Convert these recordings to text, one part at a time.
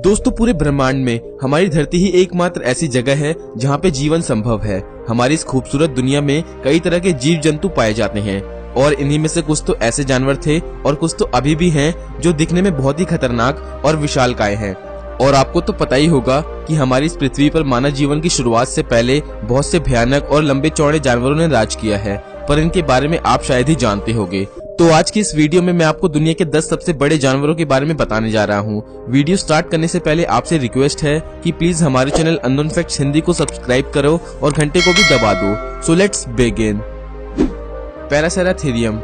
दोस्तों, पूरे ब्रह्मांड में हमारी धरती ही एकमात्र ऐसी जगह है जहाँ पे जीवन संभव है। हमारी इस खूबसूरत दुनिया में कई तरह के जीव जंतु पाए जाते हैं और इन्हीं में से कुछ तो ऐसे जानवर थे और कुछ तो अभी भी हैं जो दिखने में बहुत ही खतरनाक और विशालकाय हैं। और आपको तो पता ही होगा कि हमारी इस पृथ्वी पर मानव जीवन की शुरुआत से पहले बहुत से भयानक और लंबे चौड़े जानवरों ने राज किया है, पर इनके बारे में आप शायद ही जानते होंगे। तो आज की इस वीडियो में मैं आपको दुनिया के 10 सबसे बड़े जानवरों के बारे में बताने जा रहा हूँ। वीडियो स्टार्ट करने से पहले आपसे रिक्वेस्ट है कि प्लीज हमारे चैनल अननोन फैक्ट्स हिंदी को सब्सक्राइब करो और घंटे को भी दबा दो। So let's begin. पैरासेराथेरियम।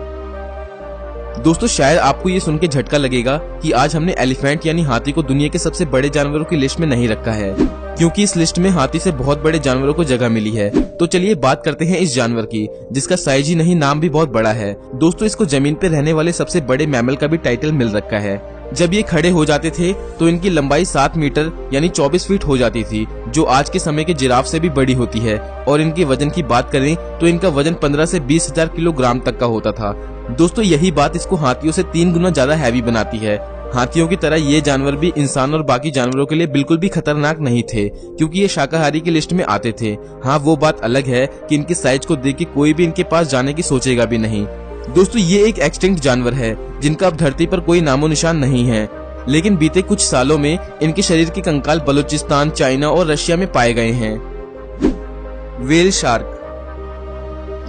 दोस्तों, शायद आपको ये सुन के झटका लगेगा कि आज हमने एलिफेंट यानी हाथी को दुनिया के सबसे बड़े जानवरों की लिस्ट में नहीं रखा है, क्योंकि इस लिस्ट में हाथी से बहुत बड़े जानवरों को जगह मिली है। तो चलिए बात करते हैं इस जानवर की, जिसका साइज ही नहीं नाम भी बहुत बड़ा है। दोस्तों, इसको जमीन पे रहने वाले सबसे बड़े मैमल का भी टाइटल मिल रखा है। जब ये खड़े हो जाते थे तो इनकी लंबाई 7 मीटर यानी 24 फीट हो जाती थी, जो आज के समय के जिराफ से भी बड़ी होती है। और इनके वजन की बात करें तो इनका वजन 15 से 20 हजार किलोग्राम तक का होता था। दोस्तों, यही बात इसको हाथियों से 3 गुना ज्यादा हैवी बनाती है। हाथियों की तरह ये जानवर भी इंसान और बाकी जानवरों के लिए बिल्कुल भी खतरनाक नहीं थे, क्योंकि ये शाकाहारी की लिस्ट में आते थे। हाँ, वो बात अलग है कि इनके साइज को देख के कोई भी इनके पास जाने की सोचेगा भी नहीं। दोस्तों, ये एक एक्सटिंक्ट जानवर है जिनका अब धरती पर कोई नामो निशान नहीं है, लेकिन बीते कुछ सालों में इनके शरीर के कंकाल बलूचिस्तान, चाइना और रशिया में पाए गए हैं। Whale shark.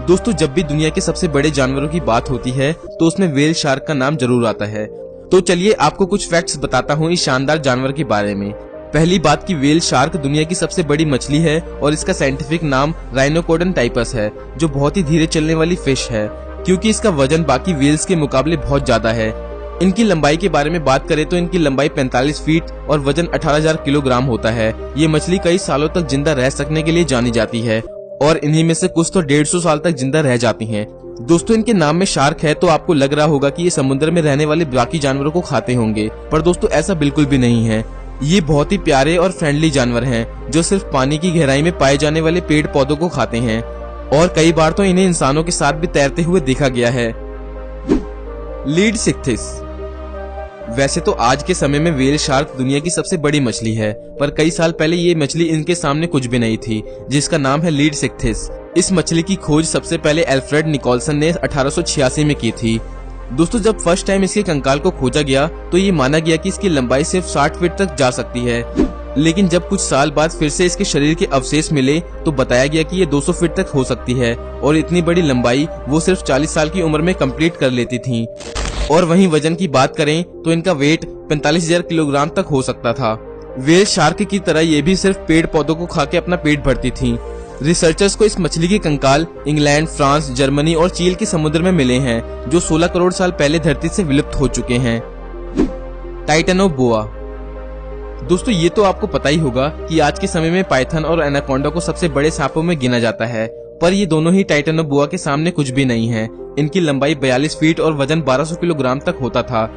दोस्तों, जब भी दुनिया के सबसे बड़े जानवरों की बात होती है तो उसमें व्हेल शार्क का नाम जरूर आता है। तो चलिए आपको कुछ फैक्ट्स बताता हूँ इस शानदार जानवर के बारे में। पहली बात कि व्हेल शार्क दुनिया की सबसे बड़ी मछली है और इसका साइंटिफिक नाम राइनोकोडन टाइपस है, जो बहुत ही धीरे चलने वाली फिश है, क्योंकि इसका वजन बाकी व्हेल्स के मुकाबले बहुत ज्यादा है। इनकी लंबाई के बारे में बात करें तो इनकी लंबाई 45 फीट और वजन 18,000 किलोग्राम होता है। ये मछली कई सालों तक जिंदा रह सकने के लिए जानी जाती है और इन्हीं में से कुछ तो 150 साल तक जिंदा रह जाती हैं। दोस्तों, इनके नाम में शार्क है तो आपको लग रहा होगा कि ये समुद्र में रहने वाले बाकी जानवरों को खाते होंगे, पर दोस्तों ऐसा बिल्कुल भी नहीं है। ये बहुत ही प्यारे और फ्रेंडली जानवर हैं, जो सिर्फ पानी की गहराई में पाए जाने वाले पेड़ पौधों को खाते हैं और कई बार तो इन्हें इंसानों के साथ भी तैरते हुए देखा गया है। लीडसिक्थिस। वैसे तो आज के समय में व्हेल शार्क दुनिया की सबसे बड़ी मछली है, पर कई साल पहले ये मछली इनके सामने कुछ भी नहीं थी, जिसका नाम है लीडसिक्थिस। इस मछली की खोज सबसे पहले एल्फ्रेड निकोलसन ने 1886 में की थी। दोस्तों, जब फर्स्ट टाइम इसके कंकाल को खोजा गया तो ये माना गया कि इसकी लंबाई सिर्फ 60 फीट तक जा सकती है, लेकिन जब कुछ साल बाद फिर से इसके शरीर के अवशेष मिले तो बताया गया कि ये 200 फीट तक हो सकती है और इतनी बड़ी लंबाई वो सिर्फ 40 साल की उम्र में कंप्लीट कर लेती थी। और वहीं वजन की बात करें तो इनका वेट 45,000 किलोग्राम तक हो सकता था। व्हेल शार्क की तरह ये भी सिर्फ पेड़ पौधों को खा के अपना पेट भरती थी। रिसर्चर्स को इस मछली के कंकाल इंग्लैंड, फ्रांस, जर्मनी और चील के समुद्र में मिले हैं, जो 16 करोड़ साल पहले धरती से विलुप्त हो चुके हैं। टाइटेनोबोआ। दोस्तों, ये तो आपको पता ही होगा कि आज के समय में पाइथन और एनाकोंडा को सबसे बड़े सांपों में गिना जाता है, पर ये दोनों ही टाइटेनोबोआ के सामने कुछ भी नहीं है। इनकी लंबाई 42 फीट और वजन 1200 किलोग्राम तक होता था।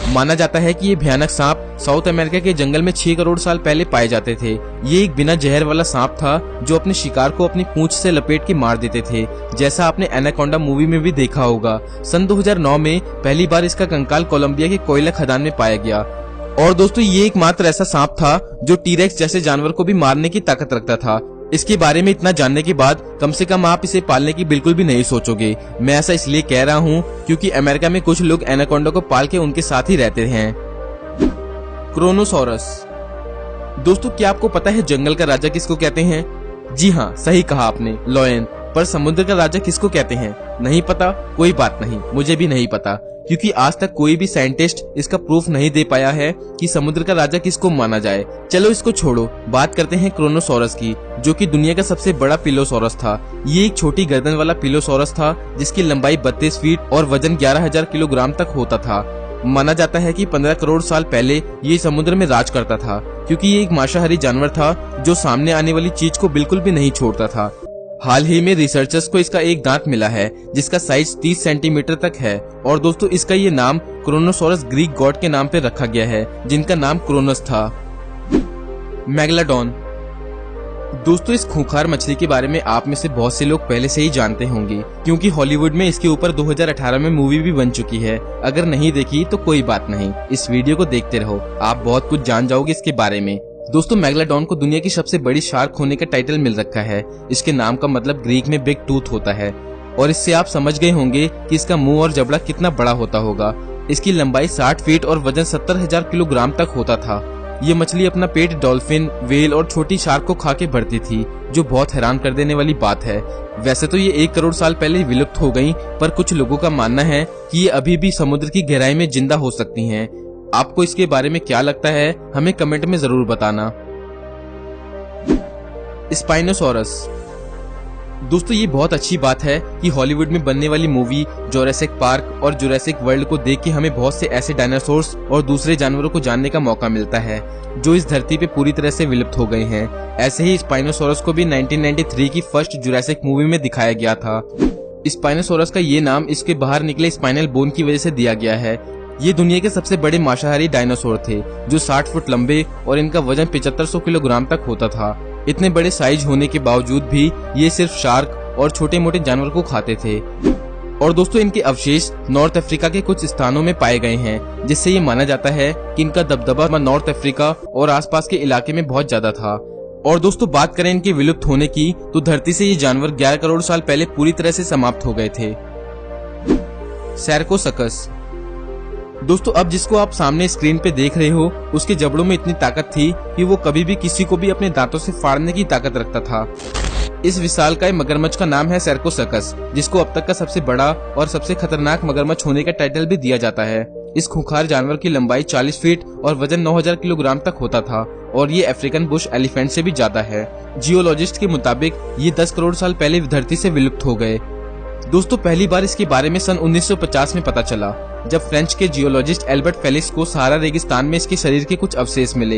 माना जाता है कि ये भयानक सांप साउथ अमेरिका के जंगल में 6 करोड़ साल पहले पाए जाते थे। ये एक बिना जहर वाला सांप था जो अपने शिकार को अपनी पूंछ से लपेट के मार देते थे, जैसा आपने एनाकोंडा मूवी में भी देखा होगा। सन 2009 में पहली बार इसका कंकाल कोलंबिया के कोयला खदान में पाया गया। और दोस्तों, ये एकमात्र ऐसा सांप था जो टीरेक्स जैसे जानवर को भी मारने की ताकत रखता था। इसके बारे में इतना जानने के बाद कम से कम आप इसे पालने की बिल्कुल भी नहीं सोचोगे। मैं ऐसा इसलिए कह रहा हूँ क्योंकि अमेरिका में कुछ लोग एनाकोंडा को पाल के उनके साथ ही रहते हैं। क्रोनोसोरस। दोस्तों, क्या आपको पता है जंगल का राजा किसको कहते हैं? जी हाँ, सही कहा आपने, लायन। पर समुद्र का राजा किसको कहते हैं? नहीं पता? कोई बात नहीं, मुझे भी नहीं पता, क्योंकि आज तक कोई भी साइंटिस्ट इसका प्रूफ नहीं दे पाया है कि समुद्र का राजा किसको माना जाए। चलो इसको छोड़ो, बात करते हैं क्रोनोसोरस की, जो कि दुनिया का सबसे बड़ा पिलोसोरस था। ये एक छोटी गर्दन वाला पिलोसोरस था जिसकी लंबाई 32 फीट और वजन 11,000 किलोग्राम तक होता था। माना जाता है कि 15 करोड़ साल पहले ये समुद्र में राज करता था, क्योंकि ये एक मांसाहारी जानवर था जो सामने आने वाली चीज को बिल्कुल भी नहीं छोड़ता था। हाल ही में रिसर्चर्स को इसका एक दांत मिला है जिसका साइज 30 सेंटीमीटर तक है। और दोस्तों, इसका ये नाम क्रोनोसोरस ग्रीक गॉड के नाम पे रखा गया है, जिनका नाम क्रोनस था। मेगलाडोन। दोस्तों इस खूंखार मछली के बारे में आप में से बहुत से लोग पहले से ही जानते होंगे, क्योंकि हॉलीवुड में इसके ऊपर 2018 में मूवी भी बन चुकी है। अगर नहीं देखी तो कोई बात नहीं, इस वीडियो को देखते रहो, आप बहुत कुछ जान जाओगे इसके बारे में। दोस्तों मेगलाडॉन को दुनिया की सबसे बड़ी शार्क होने का टाइटल मिल रखा है। इसके नाम का मतलब ग्रीक में बिग टूथ होता है और इससे आप समझ गए होंगे कि इसका मुंह और जबड़ा कितना बड़ा होता होगा। इसकी लंबाई 60 फीट और वजन 70,000 किलोग्राम तक होता था। ये मछली अपना पेट डॉल्फिन, वेल और छोटी शार्क को खा के भरती थी, जो बहुत हैरान कर देने वाली बात है। वैसे तो ये 1 करोड़ साल पहले विलुप्त हो गयी, पर कुछ लोगों का मानना है कि ये अभी भी समुद्र की गहराई में जिंदा हो सकती हैं। आपको इसके बारे में क्या लगता है, हमें कमेंट में जरूर बताना। स्पाइनोसॉरस। दोस्तों ये बहुत अच्छी बात है कि हॉलीवुड में बनने वाली मूवी जोरासिक पार्क और जुरासिक वर्ल्ड को देख के हमें बहुत से ऐसे डायनासोर्स और दूसरे जानवरों को जानने का मौका मिलता है जो इस धरती पे पूरी तरह से विलुप्त हो गए हैं। ऐसे ही स्पाइनोसॉरस को भी 1993 की फर्स्ट जुरासिक मूवी में दिखाया गया था। स्पाइनोसॉरस का ये नाम इसके बाहर निकले स्पाइनल बोन की वजह से दिया गया है। ये दुनिया के सबसे बड़े मांसाहारी डायनासोर थे जो 60 फुट लंबे और इनका वजन 7500 किलोग्राम तक होता था। इतने बड़े साइज होने के बावजूद भी ये सिर्फ शार्क और छोटे मोटे जानवर को खाते थे। और दोस्तों इनके अवशेष नॉर्थ अफ्रीका के कुछ स्थानों में पाए गए हैं, जिससे ये माना जाता है कि इनका दबदबा नॉर्थ अफ्रीका और आसपास के इलाके में बहुत ज्यादा था। और दोस्तों बात करें इनके विलुप्त होने की, तो धरती से ये जानवर 11 करोड़ साल पहले पूरी तरह से समाप्त हो गए थे। सैरकोसकस। दोस्तों अब जिसको आप सामने स्क्रीन पे देख रहे हो, उसके जबड़ों में इतनी ताकत थी कि वो कभी भी किसी को भी अपने दांतों से फाड़ने की ताकत रखता था। इस विशालकाय मगरमच्छ का नाम है सैरकोसकस, जिसको अब तक का सबसे बड़ा और सबसे खतरनाक मगरमच्छ होने का टाइटल भी दिया जाता है। इस खूंखार जानवर की लंबाई 40 फीट और वजन 9000 किलोग्राम तक होता था और ये अफ्रीकन बुश एलिफेंट से भी ज्यादा है। जियोलॉजिस्ट के मुताबिक ये 10 करोड़ साल पहले धरती से विलुप्त हो गए। दोस्तों पहली बार इसके बारे में सन 1950 में पता चला, जब फ्रेंच के जियोलॉजिस्ट एल्बर्ट फेलिक्स को सहारा रेगिस्तान में इसके शरीर के कुछ अवशेष मिले।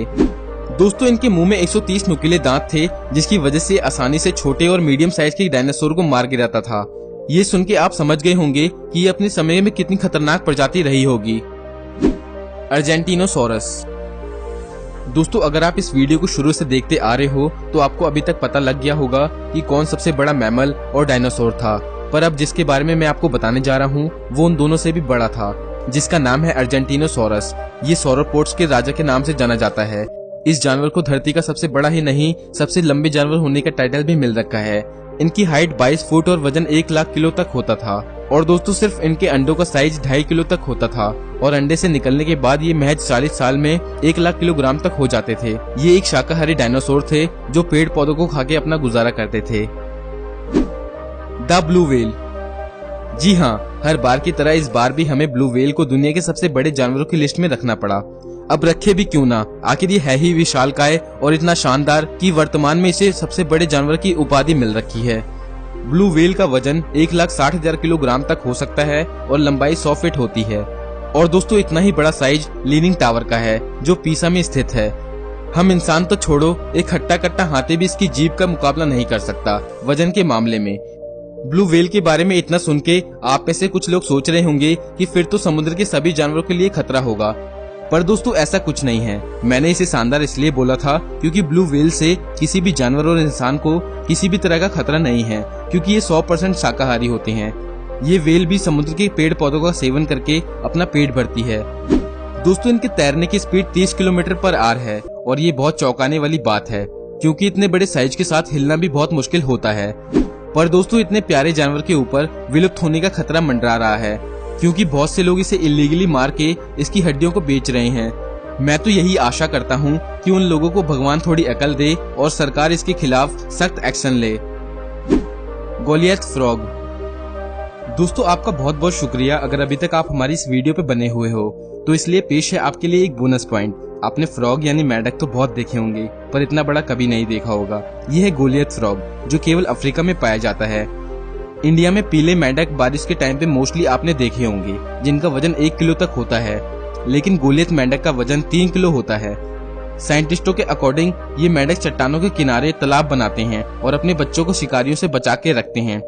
दोस्तों इनके मुंह में 130 नुकीले दांत थे, जिसकी वजह से आसानी से छोटे और मीडियम साइज के डायनासोर को मार गिराता था। ये सुन के आप समझ गए होंगे कि ये अपने समय में कितनी खतरनाक प्रजाति रही होगी। अर्जेंटिनोसॉरस। दोस्तों अगर आप इस वीडियो को शुरू से देखते आ रहे हो तो आपको अभी तक पता लग गया होगा कि कौन सबसे बड़ा मैमल और डायनासोर था, पर अब जिसके बारे में मैं आपको बताने जा रहा हूँ वो उन दोनों से भी बड़ा था, जिसका नाम है अर्जेंटिनोसॉरस। ये सौरोपोड्स के राजा के नाम से जाना जाता है। इस जानवर को धरती का सबसे बड़ा ही नहीं, सबसे लंबे जानवर होने का टाइटल भी मिल रखा है। इनकी हाइट 22 फुट और वजन 1 लाख किलो तक होता था। और दोस्तों सिर्फ इनके अंडों का साइज 2.5 किलो तक होता था और अंडे से निकलने के बाद ये महज 40 साल में 1 लाख किलोग्राम तक हो जाते थे। ये एक शाकाहारी डायनासोर थे जो पेड़ पौधों को खा के अपना गुजारा करते थे। The blue whale. जी हाँ, हर बार की तरह इस बार भी हमें ब्लू व्हेल को दुनिया के सबसे बड़े जानवरों की लिस्ट में रखना पड़ा। अब रखे भी क्यों ना, आखिर ये है ही विशालकाय और इतना शानदार कि वर्तमान में इसे सबसे बड़े जानवर की उपाधि मिल रखी है। ब्लू व्हेल का वजन 1,60,000 किलोग्राम तक हो सकता है और लंबाई 100 फीट होती है। और दोस्तों इतना ही बड़ा साइज लीनिंग टावर का है जो पीसा में स्थित है। हम इंसान तो छोड़ो, एक हट्टा कट्टा हाथी भी इसकी जीभ का मुकाबला नहीं कर सकता वजन के मामले में। ब्लू व्हेल के बारे में इतना सुन के आप में से कुछ लोग सोच रहे होंगे कि फिर तो समुद्र के सभी जानवरों के लिए खतरा होगा, पर दोस्तों ऐसा कुछ नहीं है। मैंने इसे शानदार इसलिए बोला था क्योंकि ब्लू व्हेल से किसी भी जानवर और इंसान को किसी भी तरह का खतरा नहीं है, क्योंकि ये 100% शाकाहारी होते हैं। ये व्हेल भी समुद्र के पेड़ पौधों का सेवन करके अपना पेट भरती है। दोस्तों इनके तैरने की स्पीड 30 किलोमीटर पर आवर है और ये बहुत चौंकाने वाली बात है, क्योंकि इतने बड़े साइज के साथ हिलना भी बहुत मुश्किल होता है। पर दोस्तों इतने प्यारे जानवर के ऊपर विलुप्त होने का खतरा मंडरा रहा है, क्योंकि बहुत से लोग इसे इलीगली मार के इसकी हड्डियों को बेच रहे हैं। मैं तो यही आशा करता हूँ कि उन लोगों को भगवान थोड़ी अकल दे और सरकार इसके खिलाफ सख्त एक्शन ले। Goliath frog. दोस्तों आपका बहुत बहुत शुक्रिया अगर अभी तक आप हमारी इस वीडियो पे बने हुए हो, तो इसलिए पेश है आपके लिए एक बोनस पॉइंट। आपने फ्रॉग यानी मेंढक तो बहुत देखे होंगे, पर इतना बड़ा कभी नहीं देखा होगा। यह है गोलियथ फ्रॉग, जो केवल अफ्रीका में पाया जाता है। इंडिया में पीले मेंढक बारिश के टाइम पे मोस्टली आपने देखे होंगे, जिनका वजन 1 किलो तक होता है, लेकिन गोलियथ मेंढक का वजन 3 किलो होता है। साइंटिस्टों के अकॉर्डिंग ये मेंढक चट्टानों के किनारे तालाब बनाते हैं और अपने बच्चों को शिकारियों से बचा के रखते हैं।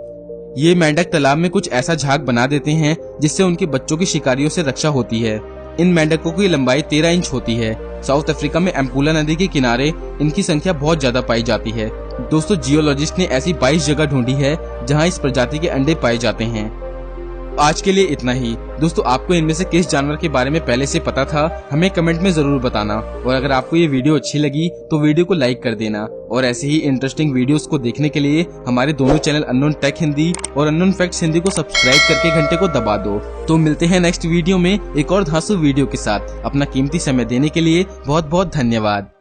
ये मेंढक तालाब में कुछ ऐसा झाग बना देते हैं जिससे उनके बच्चों की शिकारियों से रक्षा होती है। इन मेंढकों की लंबाई 13 इंच होती है। साउथ अफ्रीका में एम्पुला नदी के किनारे इनकी संख्या बहुत ज्यादा पाई जाती है। दोस्तों जियोलॉजिस्ट ने ऐसी 22 जगह ढूंढी है जहां इस प्रजाति के अंडे पाए जाते हैं। आज के लिए इतना ही। दोस्तों आपको इनमें से किस जानवर के बारे में पहले से पता था, हमें कमेंट में जरूर बताना। और अगर आपको ये वीडियो अच्छी लगी तो वीडियो को लाइक कर देना। और ऐसे ही इंटरेस्टिंग वीडियोस को देखने के लिए हमारे दोनों चैनल अननोन टेक हिंदी और अननोन फैक्ट्स हिंदी को सब्सक्राइब करके घंटे को दबा दो। तो मिलते हैं नेक्स्ट वीडियो में एक और धांसू वीडियो के साथ। अपना कीमती समय देने के लिए बहुत बहुत धन्यवाद।